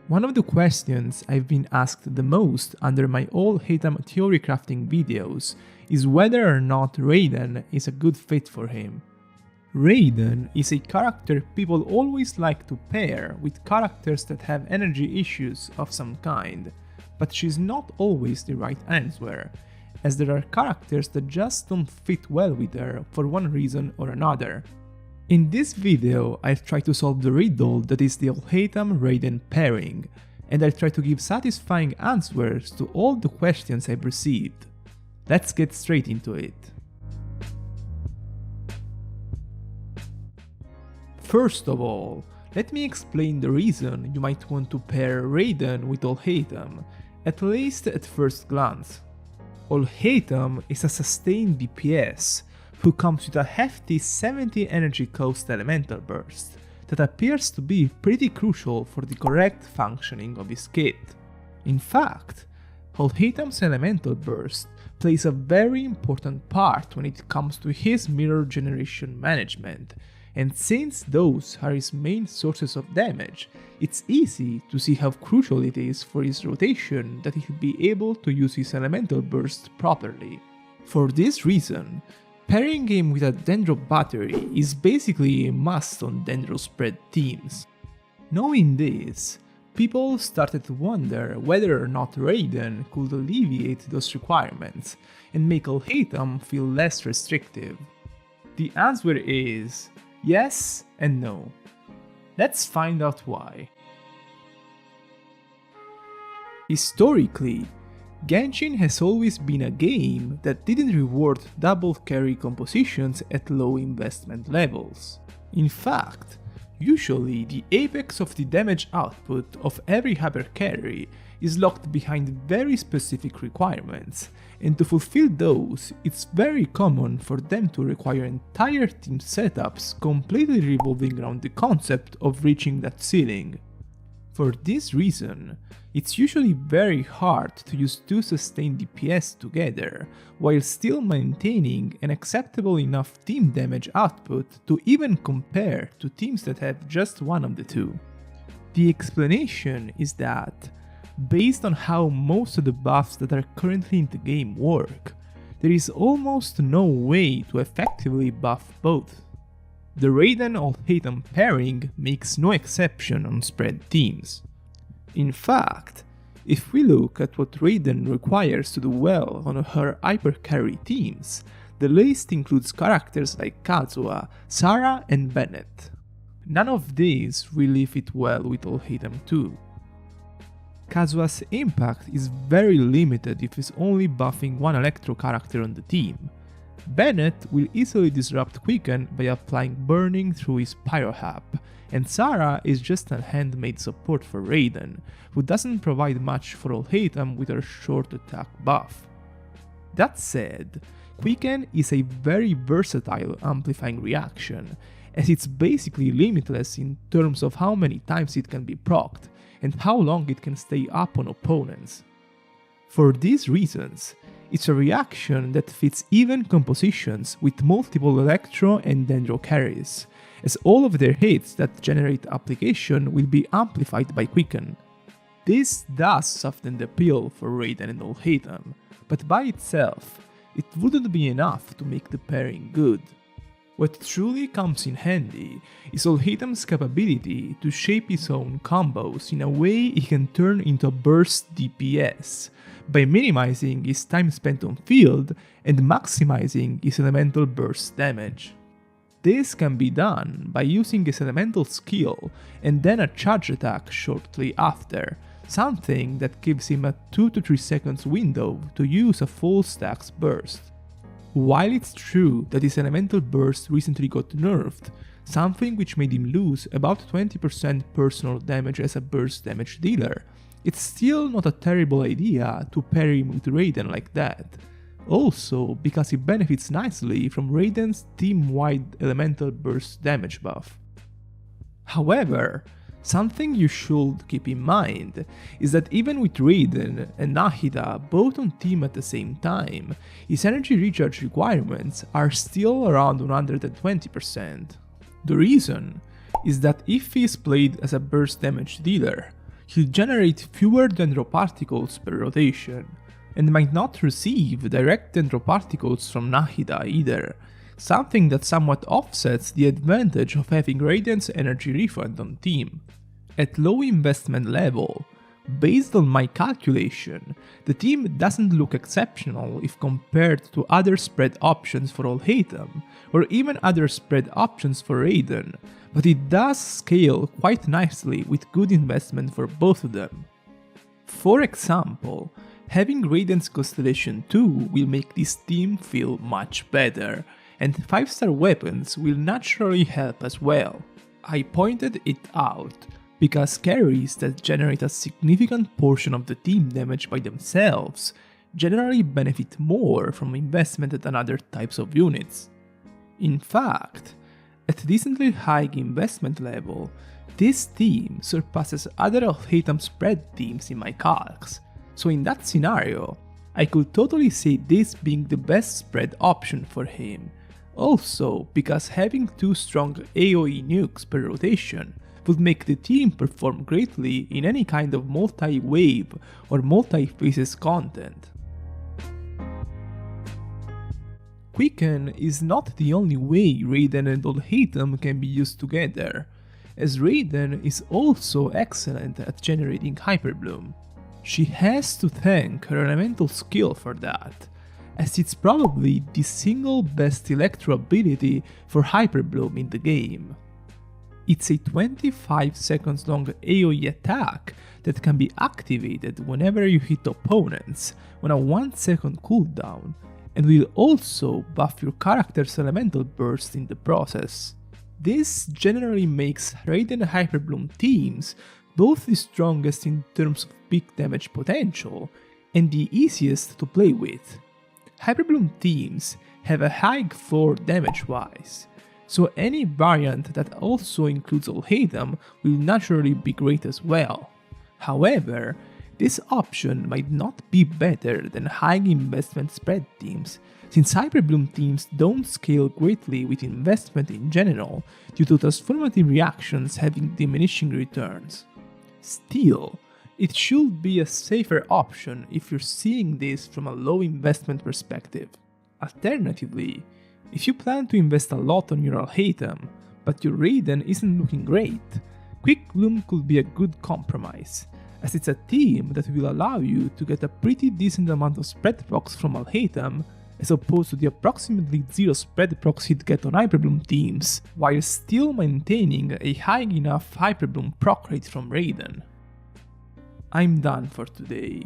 One of the questions I've been asked the most under my all Haitham theory crafting videos is whether or not Raiden is a good fit for him. Raiden is a character people always like to pair with characters that have energy issues of some kind, but she's not always the right answer, as there are characters that just don't fit well with her for one reason or another. In this video, I'll try to solve the riddle that is the Haitham Raiden pairing, and I'll try to give satisfying answers to all the questions I've received. Let's get straight into it. First of all, let me explain the reason you might want to pair Raiden with Haitham, at least at first glance. Haitham is a sustained DPS who comes with a hefty 70 energy cost elemental burst that appears to be pretty crucial for the correct functioning of his kit. In fact, Haitham's elemental burst plays a very important part when it comes to his mirror generation management, and since those are his main sources of damage, it's easy to see how crucial it is for his rotation that he'll be able to use his elemental burst properly. For this reason, pairing him with a Dendro battery is basically a must on Dendro spread teams. Knowing this, people started to wonder whether or not Raiden could alleviate those requirements and make Haitham feel less restrictive. The answer is yes and no. Let's find out why. Historically, Genshin has always been a game that didn't reward double carry compositions at low investment levels. In fact, usually the apex of the damage output of every hyper carry is locked behind very specific requirements, and to fulfill those, it's very common for them to require entire team setups completely revolving around the concept of reaching that ceiling. For this reason, it's usually very hard to use two sustained DPS together while still maintaining an acceptable enough team damage output to even compare to teams that have just one of the two. The explanation is that, based on how most of the buffs that are currently in the game work, there is almost no way to effectively buff both. The Raiden Haitham pairing makes no exception on spread teams. In fact, if we look at what Raiden requires to do well on her hyper carry teams, the list includes characters like Kazuha, Sarah and Bennett. None of these really fit well with Haitham too. Kazuha's impact is very limited if he's only buffing one electro character on the team. Bennett will easily disrupt Quicken by applying burning through his pyrohap, and Sarah is just a handmade support for Raiden, who doesn't provide much for Haitham with her short attack buff. That said, Quicken is a very versatile amplifying reaction, as it's basically limitless in terms of how many times it can be procced, and how long it can stay up on opponents. For these reasons, it's a reaction that fits even compositions with multiple Electro and Dendro carries, as all of their hits that generate application will be amplified by Quicken. This does soften the appeal for Raiden and Haitham, but by itself, it wouldn't be enough to make the pairing good. What truly comes in handy is Haitham's capability to shape his own combos in a way he can turn into a burst DPS, by minimizing his time spent on field and maximizing his elemental burst damage. This can be done by using his elemental skill and then a charge attack shortly after, something that gives him a 2 to 3 seconds window to use a full stacks burst. While it's true that his elemental burst recently got nerfed, something which made him lose about 20% personal damage as a burst damage dealer, it's still not a terrible idea to pair him with Raiden like that. Also, because he benefits nicely from Raiden's team-wide elemental burst damage buff. However, something you should keep in mind is that even with Raiden and Nahida both on team at the same time, his energy recharge requirements are still around 120%. The reason is that if he is played as a burst damage dealer, he'll generate fewer dendro particles per rotation, and might not receive direct dendro particles from Nahida either, something that somewhat offsets the advantage of having Raiden's energy refund on team. At low investment level, based on my calculation, the team doesn't look exceptional if compared to other spread options for Haitham, or even other spread options for Raiden, but it does scale quite nicely with good investment for both of them. For example, having Raiden's Constellation 2 will make this team feel much better, and 5-star weapons will naturally help as well. I pointed it out because carries that generate a significant portion of the team damage by themselves generally benefit more from investment than other types of units. In fact, at a decently high investment level, this team surpasses other Haitham spread teams in my calcs, so in that scenario, I could totally see this being the best spread option for him. Also, because having 2 strong AoE nukes per rotation would make the team perform greatly in any kind of multi-wave or multi-phases content. Quicken is not the only way Raiden and Haitham can be used together, as Raiden is also excellent at generating Hyperbloom. She has to thank her elemental skill for that, as it's probably the single best electro ability for Hyperbloom in the game. It's a 25 seconds long AoE attack that can be activated whenever you hit opponents on a 1 second cooldown, and will also buff your character's elemental burst in the process. This generally makes Raiden Hyperbloom teams both the strongest in terms of peak damage potential and the easiest to play with. Hyperbloom teams have a high floor damage-wise, so any variant that also includes Haitham will naturally be great as well. However, this option might not be better than high investment spread teams, since Hyperbloom teams don't scale greatly with investment in general due to transformative reactions having diminishing returns. Still, it should be a safer option if you're seeing this from a low investment perspective. Alternatively, if you plan to invest a lot on your Haitham, but your Raiden isn't looking great, Quick Bloom could be a good compromise, as it's a team that will allow you to get a pretty decent amount of spread procs from Haitham, as opposed to the approximately 0 spread procs you'd get on Hyperbloom teams, while still maintaining a high enough Hyperbloom proc rate from Raiden. I'm done for today.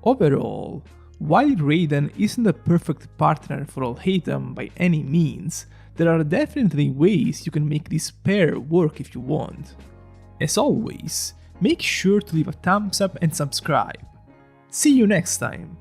Overall, while Raiden isn't a perfect partner for Haitham by any means, there are definitely ways you can make this pair work if you want. As always, make sure to leave a thumbs up and subscribe. See you next time!